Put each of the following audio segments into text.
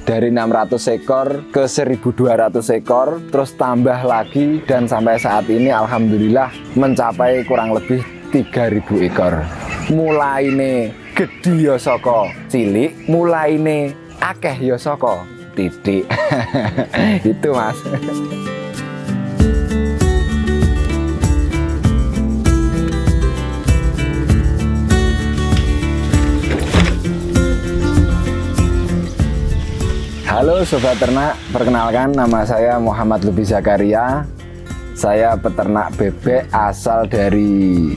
dari 600 ekor ke 1.200 ekor, terus tambah lagi, dan sampai saat ini alhamdulillah mencapai kurang lebih 3.000 ekor. Mulaine gede ya saka cilik, mulaine akeh ya saka titik. Itu Mas. Halo Sobat Ternak, perkenalkan nama saya Muhammad Lubi Zakaria. Saya peternak bebek asal dari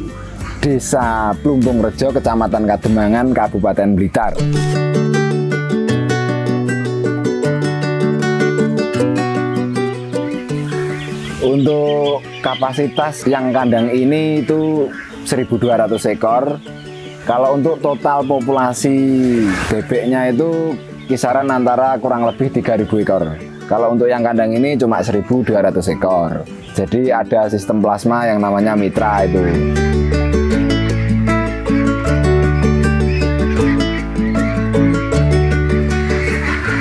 Desa Plumpung Rejo, Kecamatan Kademangan, Kabupaten Blitar. Untuk kapasitas yang kandang ini itu 1.200 ekor. Kalau untuk total populasi bebeknya itu kisaran antara kurang lebih 3.000 ekor. Kalau untuk yang kandang ini cuma 1.200 ekor. Jadi ada sistem plasma yang namanya mitra itu.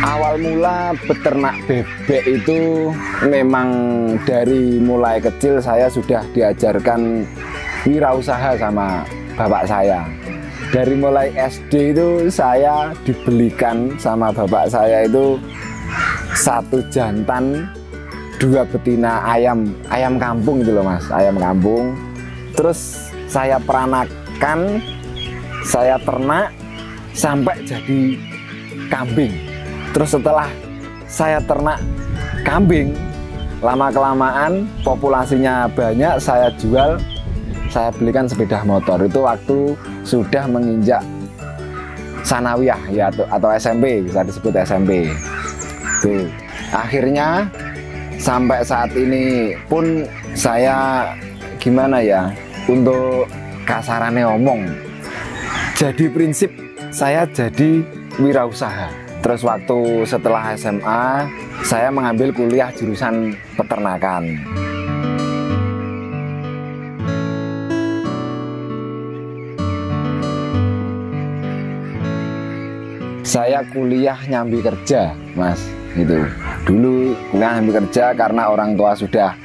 Awal mula beternak bebek itu memang dari mulai kecil saya sudah diajarkan wirausaha sama bapak saya. Dari mulai SD itu saya dibelikan sama bapak saya itu 1 jantan 2 betina ayam kampung gitu loh Mas, ayam kampung. Terus saya peranakan, saya ternak sampai jadi kambing. Terus setelah saya ternak kambing, lama-kelamaan populasinya banyak, saya jual. Saya belikan sepeda motor itu waktu sudah menginjak sanawiyah ya, atau SMP, bisa disebut SMP. Tuh. Akhirnya sampai saat ini pun saya gimana ya, untuk kasarannya omong, jadi prinsip saya jadi wirausaha. Terus waktu setelah SMA saya mengambil kuliah jurusan peternakan. Saya kuliah nyambi kerja Mas, gitu. Dulu kuliah nyambi kerja karena orang tua sudah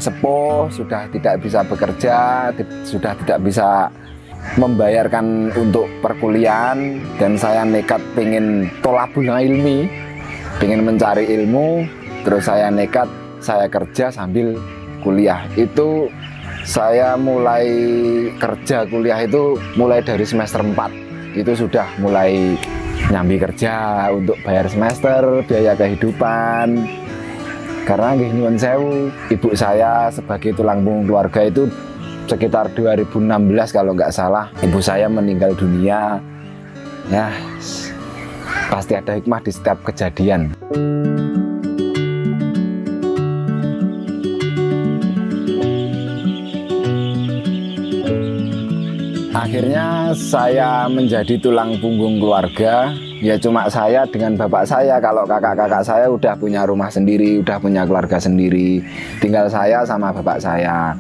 sepuh, sudah tidak bisa bekerja, sudah tidak bisa membayarkan untuk perkuliahan, dan saya nekat pengen tolabul ilmi, pengen mencari ilmu. Terus saya nekat, saya kerja sambil kuliah. Itu saya mulai kerja kuliah itu mulai dari semester 4. Itu sudah mulai nyambi kerja untuk bayar semester, biaya kehidupan. Karena nggih nyuwun sewu, ibu saya sebagai tulang punggung keluarga itu sekitar 2016 kalau nggak salah, ibu saya meninggal dunia. Ya, pasti ada hikmah di setiap kejadian. Akhirnya saya menjadi tulang punggung keluarga. Ya cuma saya dengan bapak saya. Kalau kakak-kakak saya udah punya rumah sendiri, udah punya keluarga sendiri. Tinggal saya sama bapak saya.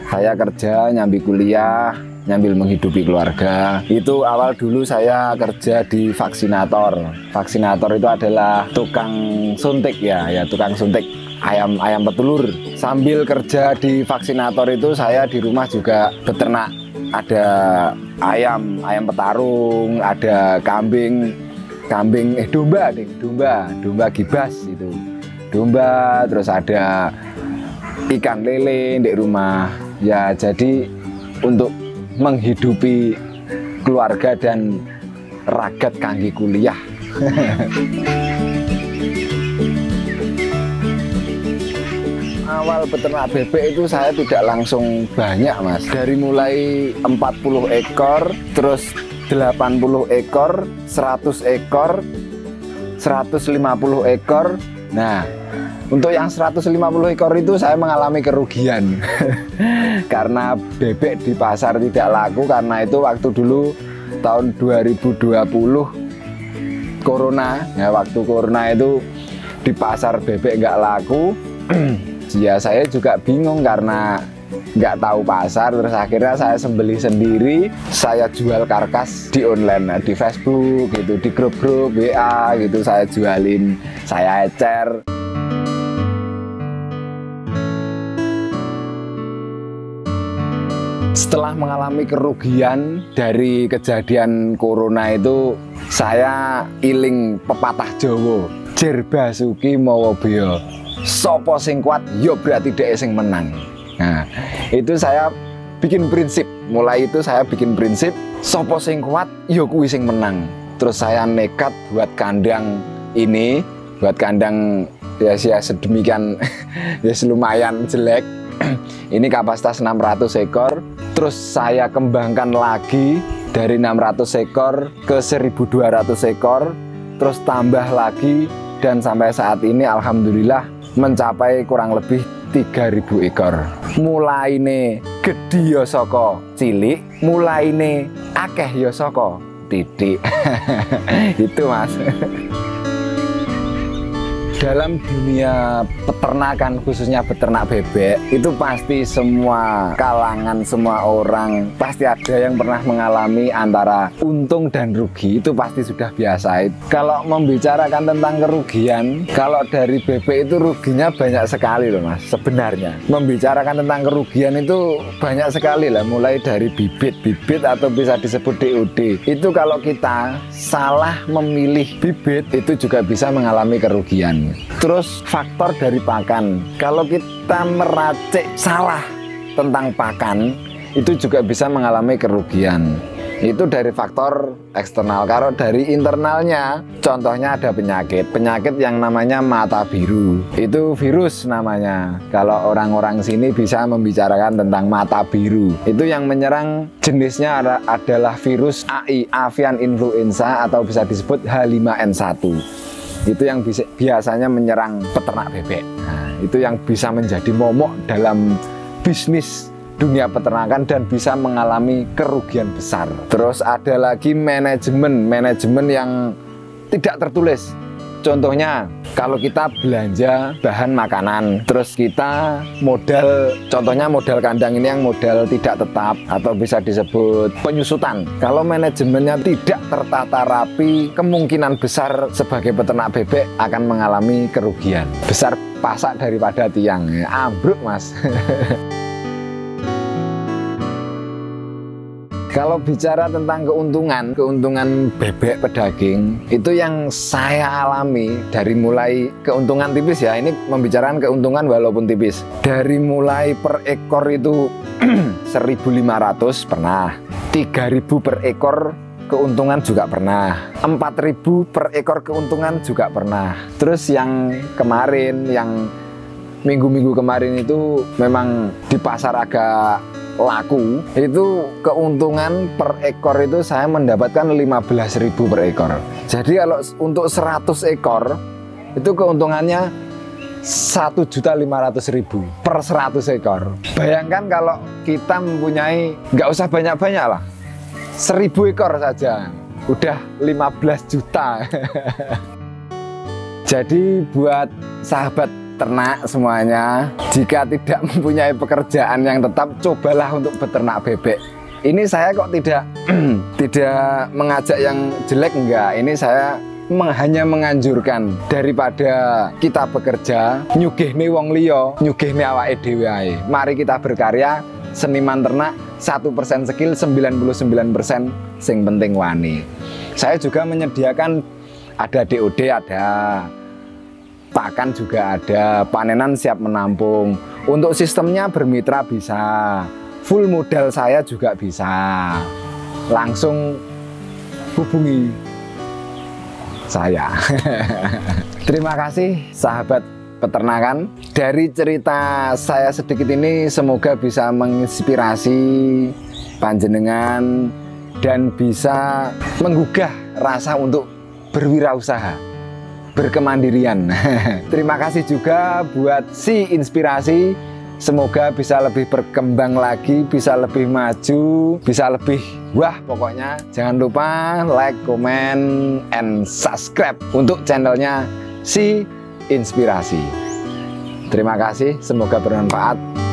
Saya kerja, nyambi kuliah, nyambil menghidupi keluarga. Itu awal dulu saya kerja di vaksinator. Vaksinator itu adalah tukang suntik ya, tukang suntik ayam petelur. Sambil kerja di vaksinator itu saya di rumah juga beternak. Ada ayam petarung, ada domba gibas itu. Domba, terus ada ikan lele di rumah. Ya, jadi untuk menghidupi keluarga dan ragat kangge kuliah. Awal peternak bebek itu saya tidak langsung banyak Mas. Dari mulai 40 ekor, terus 80 ekor, 100 ekor, 150 ekor. Nah, untuk yang 150 ekor itu saya mengalami kerugian. Karena bebek di pasar tidak laku, karena itu waktu dulu tahun 2020 Corona. Ya, waktu Corona itu di pasar bebek nggak laku. Ya saya juga bingung karena nggak tahu pasar, terus akhirnya saya sembelih sendiri, saya jual karkas di online, di Facebook gitu, di grup-grup WA gitu, saya jualin, saya ecer. Setelah mengalami kerugian dari kejadian corona itu, saya iling pepatah Jawa, jer basuki mawa beya, sapa sing kuat yo berarti dhek sing menang. Nah, itu saya bikin prinsip. Mulai itu saya bikin prinsip, sapa sing kuat yo kuwi sing menang. Terus saya nekat buat kandang ini, buat kandang ya sedemikian ya lumayan jelek. Ini kapasitas 600 ekor. Terus saya kembangkan lagi dari 600 ekor ke 1200 ekor, terus tambah lagi, dan sampai saat ini alhamdulillah mencapai kurang lebih 3000 ekor. Mulaine gedhi ya saka cilik, mulaine akeh ya saka titik. Itu Mas. Dalam dunia peternakan, khususnya peternak bebek, itu pasti semua kalangan, semua orang pasti ada yang pernah mengalami antara untung dan rugi. Itu pasti sudah biasa. Kalau membicarakan tentang kerugian, kalau dari bebek itu ruginya banyak sekali loh Mas. Sebenarnya membicarakan tentang kerugian itu banyak sekali lah, mulai dari bibit atau bisa disebut DOD. Itu kalau kita salah memilih bibit, itu juga bisa mengalami kerugian. Terus faktor dari pakan, kalau kita meracik salah tentang pakan, itu juga bisa mengalami kerugian. Itu dari faktor eksternal. Kalau dari internalnya, contohnya ada penyakit yang namanya mata biru. Itu virus namanya. Kalau orang-orang sini bisa membicarakan tentang mata biru. Itu yang menyerang, jenisnya adalah virus AI, avian influenza, atau bisa disebut H5N1. Itu yang biasanya menyerang peternak bebek. Nah, itu yang bisa menjadi momok dalam bisnis dunia peternakan dan bisa mengalami kerugian besar. Terus ada lagi manajemen yang tidak tertulis. Contohnya, kalau kita belanja bahan makanan, terus kita contohnya modal kandang ini yang modal tidak tetap atau bisa disebut penyusutan. Kalau manajemennya tidak tertata rapi, kemungkinan besar sebagai peternak bebek akan mengalami kerugian. Besar pasak daripada tiang, ambruk Mas. Kalau bicara tentang keuntungan bebek pedaging, itu yang saya alami dari mulai keuntungan tipis ya, ini membicarakan keuntungan walaupun tipis. Dari mulai per ekor itu 1.500 pernah, 3.000 per ekor keuntungan juga pernah, 4.000 per ekor keuntungan juga pernah. Terus yang kemarin, yang minggu-minggu kemarin itu memang di pasar agak laku, itu keuntungan per ekor itu saya mendapatkan 15.000 per ekor. Jadi kalau untuk 100 ekor itu keuntungannya 1.500.000 per 100 ekor. Bayangkan kalau kita mempunyai, nggak usah banyak-banyak lah, 1.000 ekor saja udah 15 juta. Jadi buat sahabat ternak semuanya, jika tidak mempunyai pekerjaan yang tetap, cobalah untuk beternak bebek. Ini saya kok tidak mengajak yang jelek, enggak. Ini saya hanya menganjurkan, daripada kita bekerja nyugihne wong liya, nyugihne awake dhewe ae. Mari kita berkarya, seniman ternak 1% skill, 99% sing penting wani. Saya juga menyediakan, ada DOD, ada pakan juga ada, panenan siap menampung. Untuk sistemnya bermitra bisa, full modal saya juga bisa. Langsung hubungi saya. Terima kasih sahabat peternakan. Dari cerita saya sedikit ini semoga bisa menginspirasi panjenengan dan bisa menggugah rasa untuk berwirausaha, berkemandirian. Terima kasih juga buat si inspirasi. Semoga bisa lebih berkembang lagi, bisa lebih maju, bisa lebih wah pokoknya. Jangan lupa like, comment, and subscribe untuk channelnya si inspirasi. Terima kasih, semoga bermanfaat.